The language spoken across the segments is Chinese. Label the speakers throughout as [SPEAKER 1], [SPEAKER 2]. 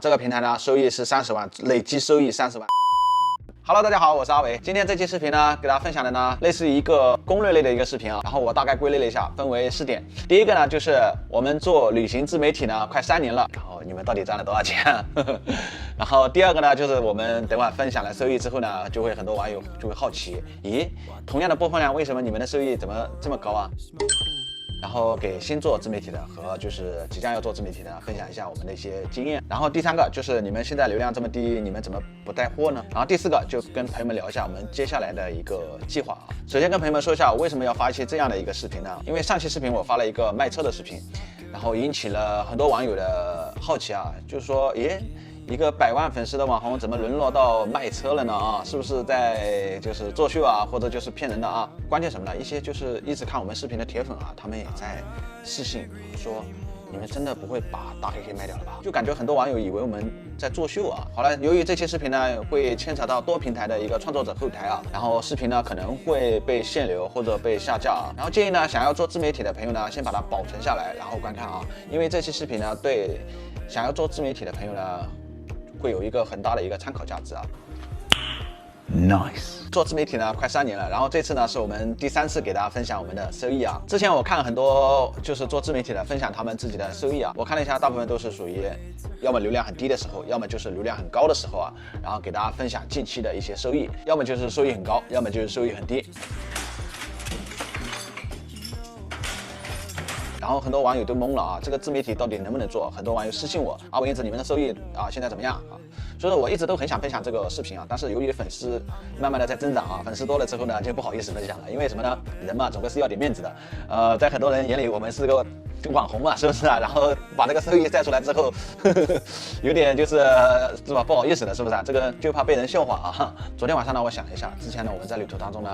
[SPEAKER 1] 这个平台呢收益是30万，累计收益30万。Hello， 大家好，我是阿伟。今天这期视频呢，给大家分享的呢，类似于一个攻略类的一个视频啊。然后我大概归类了一下，分为4点。第一个呢，就是我们做旅行自媒体呢，快3年了，然后你们到底赚了多少钱？然后第二个呢，就是我们等会儿分享了收益之后呢，就会很多网友就会好奇，咦，同样的播放量，为什么你们的收益怎么这么高啊？然后给新做自媒体的和就是即将要做自媒体的分享一下我们的一些经验。然后第3个就是你们现在流量这么低，你们怎么不带货呢？然后第4个就跟朋友们聊一下我们接下来的一个计划啊。首先跟朋友们说一下，我为什么要发一期这样的一个视频呢？因为上期视频我发了一个卖车的视频，然后引起了很多网友的好奇啊，就是说，咦，一个100万粉丝的网红怎么沦落到卖车了呢？啊，是不是在就是作秀啊，或者就是骗人的啊？关键什么呢？一些就是一直看我们视频的铁粉啊，他们也在私信说，你们真的不会把大黑 K 卖掉了吧？就感觉很多网友以为我们在作秀啊。好了，由于这期视频呢会牵扯到多平台的一个创作者后台啊，然后视频呢可能会被限流或者被下架啊。然后建议呢想要做自媒体的朋友呢，先把它保存下来，然后观看啊，因为这期视频呢对想要做自媒体的朋友呢，会有一个很大的一个参考价值啊。Nice， 做自媒体呢快3年了，然后这次呢是我们第3次给大家分享我们的收益啊。之前我看了很多就是做自媒体的分享他们自己的收益啊，我看了一下，大部分都是属于要么流量很低的时候，要么就是流量很高的时候啊，然后给大家分享近期的一些收益，要么就是收益很高，要么就是收益很低。然后很多网友都懵了啊，这个自媒体到底能不能做？很多网友私信我，阿伟燕子，你们的收益啊现在怎么样啊？所以说我一直都很想分享这个视频啊，但是由于粉丝慢慢的在增长啊，粉丝多了之后呢，就不好意思分享了，因为什么呢？人嘛，总归是要点面子的。在很多人眼里，我们是个网红嘛，是不是啊？然后把这个收益晒出来之后，有点就是吧，不好意思的，是不是啊？这个就怕被人笑话啊。昨天晚上呢，我想了一下，之前呢我们在旅途当中呢，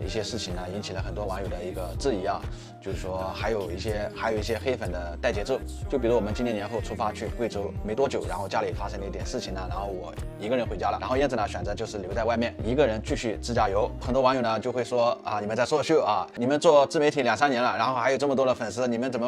[SPEAKER 1] 一些事情呢引起了很多网友的一个质疑啊，就是说还有一些黑粉的带节奏，就比如我们今年年后出发去贵州没多久，然后家里发生了一点事情呢，然后我一个人回家了，然后燕子呢选择就是留在外面一个人继续自驾游。很多网友呢就会说啊，你们在作秀啊，你们做自媒体2、3年了，然后还有这么多的粉丝，你们怎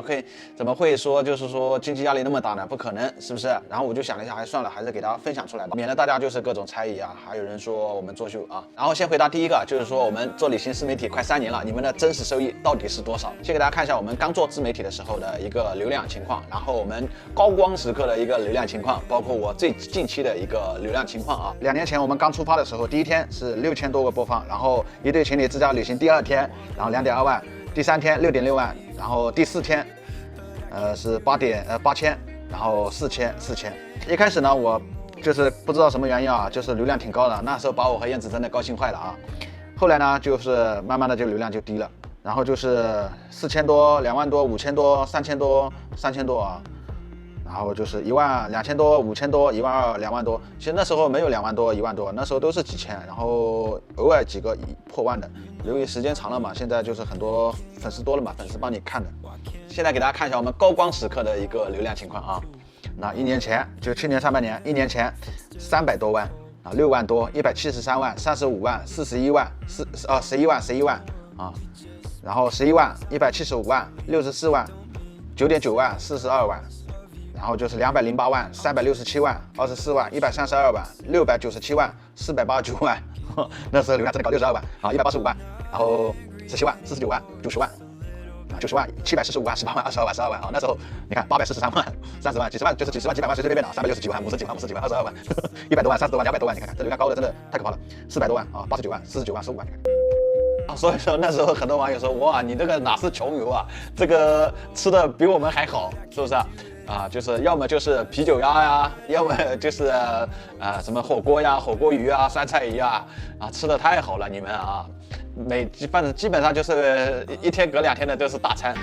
[SPEAKER 1] 么会说就是说经济压力那么大呢？不可能，是不是？然后我就想了一下，还算了，还是给大家分享出来吧，免得大家就是各种猜疑啊。还有人说我们作秀啊。然后先回答第一个，就是说我们做旅行自媒体快3年了，你们的真实收益到底是多少？先给大家看一下我们刚做自媒体的时候的一个流量情况，然后我们高光时刻的一个流量情况，包括我最近期的一个流量情况啊。2年前我们刚出发的时候，第1天是6000多个播放，然后一对情侣自驾旅行第2天，然后2.2万，第3天6.6万，然后第4天是8000，然后4000。一开始呢我就是不知道什么原因啊，就是流量挺高的，那时候把我和燕子真的高兴坏了啊。后来呢就是慢慢的就流量就低了，然后就是4000多、2万多、5000多、3000多啊，然后就是1万、2000多、5000多、1万2、2万多。其实那时候没有2万多、1万多，那时候都是几千，然后偶尔几个破万的。由于时间长了嘛，现在就是很多粉丝多了嘛，粉丝帮你看的。现在给大家看一下我们高光时刻的一个流量情况啊。那1年前就去年上半年，1年前300多万啊，6万多、173万、35万、41万、11万啊。然后11万、175万、64万、9.9万、42万，然后就是208万、367万、24万、132万、697万、489万，那时候流量真的搞62万啊，185万，然后17万、49万、90万。90万、745万、18万、22万、12万啊！那时候你看843万、30万、几十万，就是几十万、几百万随随便便的，360几万、59万、52万、100多万、30多万、200多万，你看看这流量高的真的太可怕了，400多万啊，89万、49万、15万，你看。所以说那时候很多网友说，哇，你这个哪是穷游啊，这个吃的比我们还好，是不是啊？就是要么就是啤酒鸭呀，要么就是什么火锅呀、火锅鱼啊、酸菜鱼啊，吃的太好了，你们啊。反正基本上就是1天隔2天的都是大餐，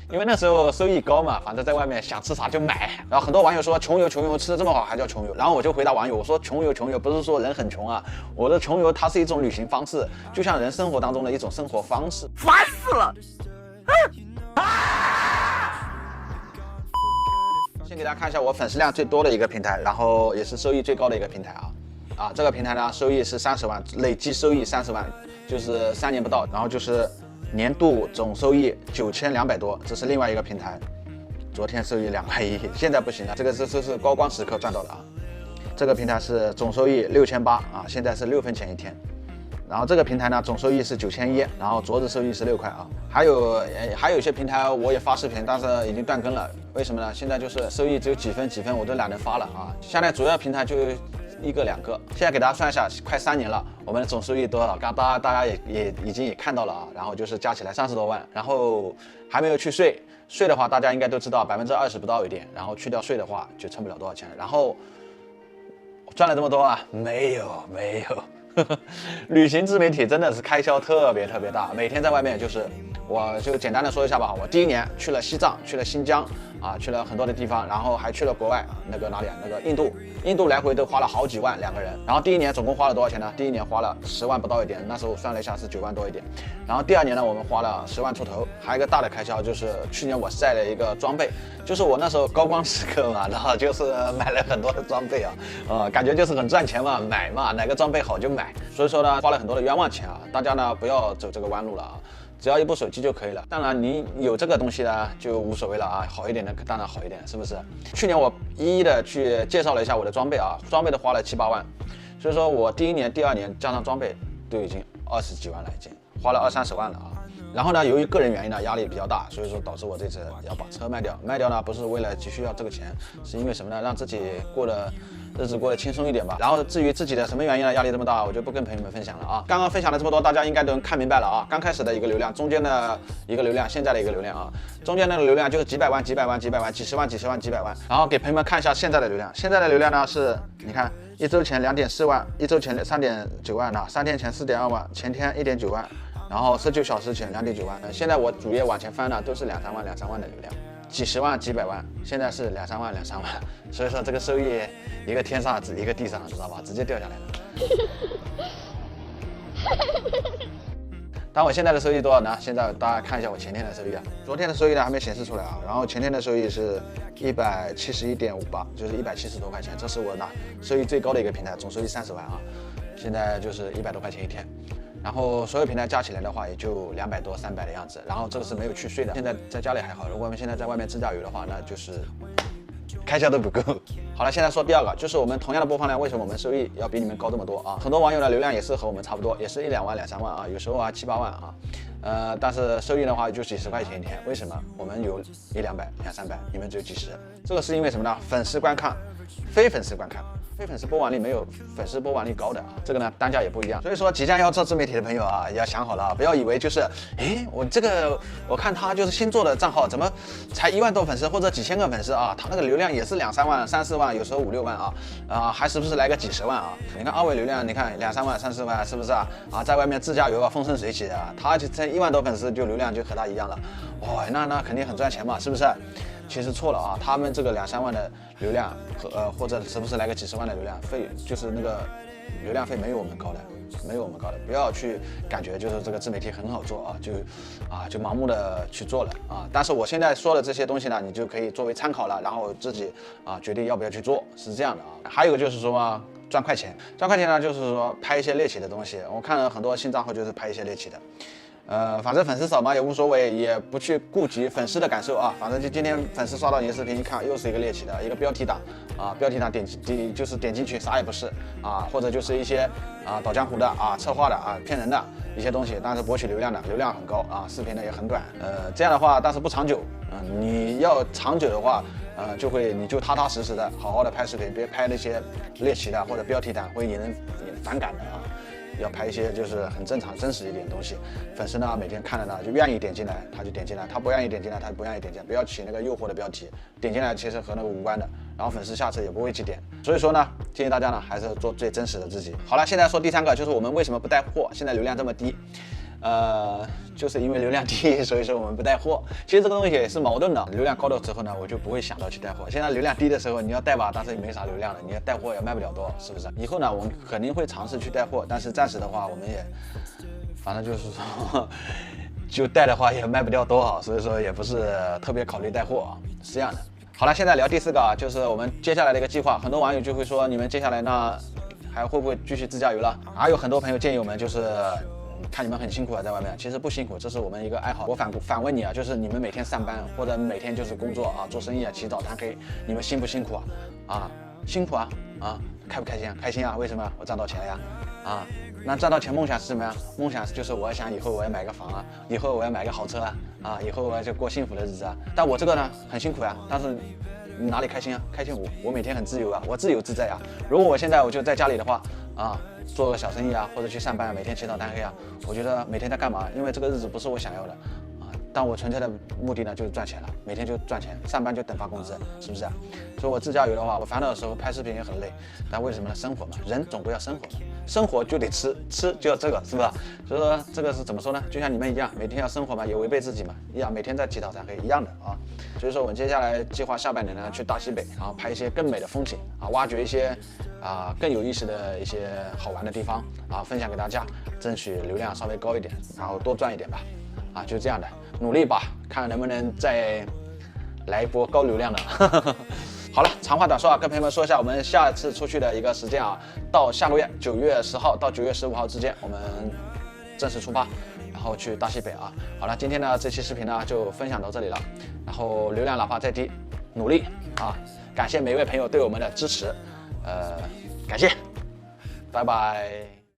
[SPEAKER 1] 因为那时候收益高嘛，反正在外面想吃啥就买。然后很多网友说穷游吃的这么好还叫穷游，然后我就回答网友，我说穷游不是说人很穷啊，我的穷游它是一种旅行方式，就像人生活当中的一种生活方式。
[SPEAKER 2] 烦死了！
[SPEAKER 1] 先给大家看一下我粉丝量最多的一个平台，然后也是收益最高的一个平台啊，这个平台呢收益是30万，累计收益30万，就是3年不到，然后就是年度总收益9200多，这是另外一个平台。昨天收益2.1块，现在不行了，这是高光时刻赚到的啊。这个平台是总收益6800啊，现在是6分钱一天。然后这个平台呢，总收益是9100，然后昨日收益是6块啊。还有一些平台我也发视频，但是已经断更了，为什么呢？现在就是收益只有几分，我都懒得发了啊。现在主要平台就1个2个，现在给大家算一下，快3年了，我们的总收益多少？大家也已经看到了啊。然后就是加起来30多万，然后还没有去税的话，大家应该都知道20%不到一点，然后去掉税的话就挣不了多少钱。然后赚了这么多啊？没有。旅行自媒体真的是开销特别大，每天在外面我就简单的说一下吧。我第1年去了西藏，去了新疆啊，去了很多的地方，然后还去了国外那个哪里啊？那个印度来回都花了好几万2个人。然后第1年总共花了多少钱呢？第1年花了10万不到一点，那时候算了一下是9万多一点。然后第2年呢，我们花了10万出头。还有一个大的开销就是去年我晒了一个装备，就是我那时候高光时刻嘛，然后就是买了很多的装备啊，感觉就是很赚钱嘛，买嘛，哪个装备好就买。所以说呢，花了很多的冤枉钱啊，大家呢不要走这个弯路了啊。只要一部手机就可以了，当然你有这个东西呢就无所谓了啊，好一点的当然好一点，是不是？去年我一一的去介绍了一下我的装备啊，装备都花了7、8万，所以说我第1年、第2年加上装备都已经20几万了，已经花了20、30万了啊。然后呢，由于个人原因呢，压力比较大，所以说导致我这次要把车卖掉呢，不是为了急需要这个钱，是因为什么呢？让自己日子过得轻松一点吧。然后至于自己的什么原因呢，压力这么大，我就不跟朋友们分享了啊。刚刚分享了这么多，大家应该都能看明白了啊。刚开始的一个流量，中间的一个流量，现在的一个流量啊。中间那个流量就是几百万、几百万、几百万、几十万、几十万、几百万。然后给朋友们看一下现在的流量，现在的流量呢是，你看1周前2.4万，1周前3.9万的，3天前4.2万，前天1.9万。然后19小时前2.9万，现在我主页往前翻呢，都是2、3万、2、3万的流量，几十万、几百万，现在是2、3万、2、3万，所以说这个收益一个天上一个地上，知道吧？直接掉下来了。但我现在的收益多少呢？现在大家看一下我前天的收益啊，昨天的收益呢还没显示出来啊，然后前天的收益是171.58，就是170多块钱，这是我呢收益最高的一个平台，总收益30万啊，现在就是100多块钱一天。然后所有平台加起来的话，也就200多、300的样子。然后这个是没有去税的。现在在家里还好，如果我们现在在外面自驾游的话，那就是开销都不够。好了，现在说第2个，就是我们同样的播放量，为什么我们收益要比你们高这么多啊？很多网友的流量也是和我们差不多，也是1、2万、2、3万啊，有时候啊7、8万啊。但是收益的话就几十块钱一天，为什么？我们有1、200、2、300，你们只有几十。这个是因为什么呢？粉丝观看，非粉丝观看。非粉丝播放率没有粉丝播放率高的啊，这个呢单价也不一样。所以说即将要做自媒体的朋友啊，也要想好了啊，不要以为就是我看他就是新做的账号，怎么才1万多粉丝或者几千个粉丝啊，他那个流量也是2、3万、3、4万，有时候5、6万还是不是来个几十万啊？你看阿伟流量，你看2、3万、3、4万，是不是啊？在外面自驾游啊，风生水起啊，他就才1万多粉丝就流量就和他一样了，哇，那肯定很赚钱嘛，是不是？其实错了啊，他们这个2、3万的流量或者是不是来个几十万的流量费，就是那个流量费没有我们高的，不要去感觉就是这个自媒体很好做啊，就盲目的去做了啊。但是我现在说的这些东西呢，你就可以作为参考了，然后自己决定要不要去做，是这样的啊。还有一个就是说赚快钱呢，就是说拍一些猎奇的东西。我看了很多新账号就是拍一些猎奇的。反正粉丝少嘛也无所谓，也不去顾及粉丝的感受啊。反正就今天粉丝刷到你的视频，一看又是一个猎奇的一个标题党啊，标题党就是点进去啥也不是啊，或者就是一些倒江湖的策划的骗人的一些东西，但是博取流量的，流量很高啊，视频呢也很短，这样的话但是不长久，你要长久的话，你就踏踏实实的好好的拍视频，别拍那些猎奇的或者标题党会引人反感的啊。要拍一些就是很正常、真实一点的东西，粉丝呢每天看了呢就愿意点进来，他就点进来；他不愿意点进来，他就不愿意点进来。不要起那个诱惑的标题，点进来其实和那个无关的，然后粉丝下次也不会去点。所以说呢，建议大家呢还是做最真实的自己。好了，现在说第3个，就是我们为什么不带货？现在流量这么低。就是因为流量低，所以说我们不带货。其实这个东西也是矛盾的，流量高的时候呢，我就不会想到去带货。现在流量低的时候，你要带吧，但是也没啥流量了，你要带货也卖不了多，是不是？以后呢，我们肯定会尝试去带货，但是暂时的话，我们也反正就是说，就带的话也卖不掉多少，所以说也不是特别考虑带货是这样的。好了，现在聊第4个就是我们接下来的一个计划。很多网友就会说，你们接下来呢还会不会继续自驾游了？还有很多朋友建议我们就是。看你们很辛苦啊，在外面，其实不辛苦，这是我们一个爱好。我反问你啊，就是你们每天上班或者每天就是工作啊，做生意啊，起早贪黑，你们辛不辛苦啊？啊，辛苦啊，开不开心啊？开心啊，为什么？我赚到钱了呀，那赚到钱梦想是什么呀？梦想就是我想以后我要买个房啊，以后我要买个好车啊，以后我要就过幸福的日子啊。但我这个呢很辛苦呀，但是哪里开心啊？开心我每天很自由啊，我自由自在啊。如果我现在我就在家里的话做个小生意啊，或者去上班，每天起早贪黑啊，我觉得每天在干嘛？因为这个日子不是我想要的但我存在的目的呢就是赚钱了，每天就赚钱，上班就等发工资，是不是所以我自驾游的话，我烦恼的时候拍视频也很累，但为什么呢？生活嘛，人总归要生活嘛，生活就得吃，吃就要这个，是不是？所以说这个是怎么说呢？就像你们一样，每天要生活嘛，也违背自己嘛，一样每天在起早贪黑一样的所以说我们接下来计划下半年呢去大西北，然后拍一些更美的风景挖掘一些更有意思的一些好玩的地方分享给大家，争取流量稍微高一点，然后多赚一点吧就是这样的。努力吧，看能不能再来一波高流量的。好了，长话短说跟朋友们说一下，我们下次出去的一个时间到下个月9月10号到9月15号之间，我们正式出发，然后去大西北好了，今天的这期视频呢就分享到这里了，然后流量哪怕再低，努力感谢每一位朋友对我们的支持，感谢，拜拜。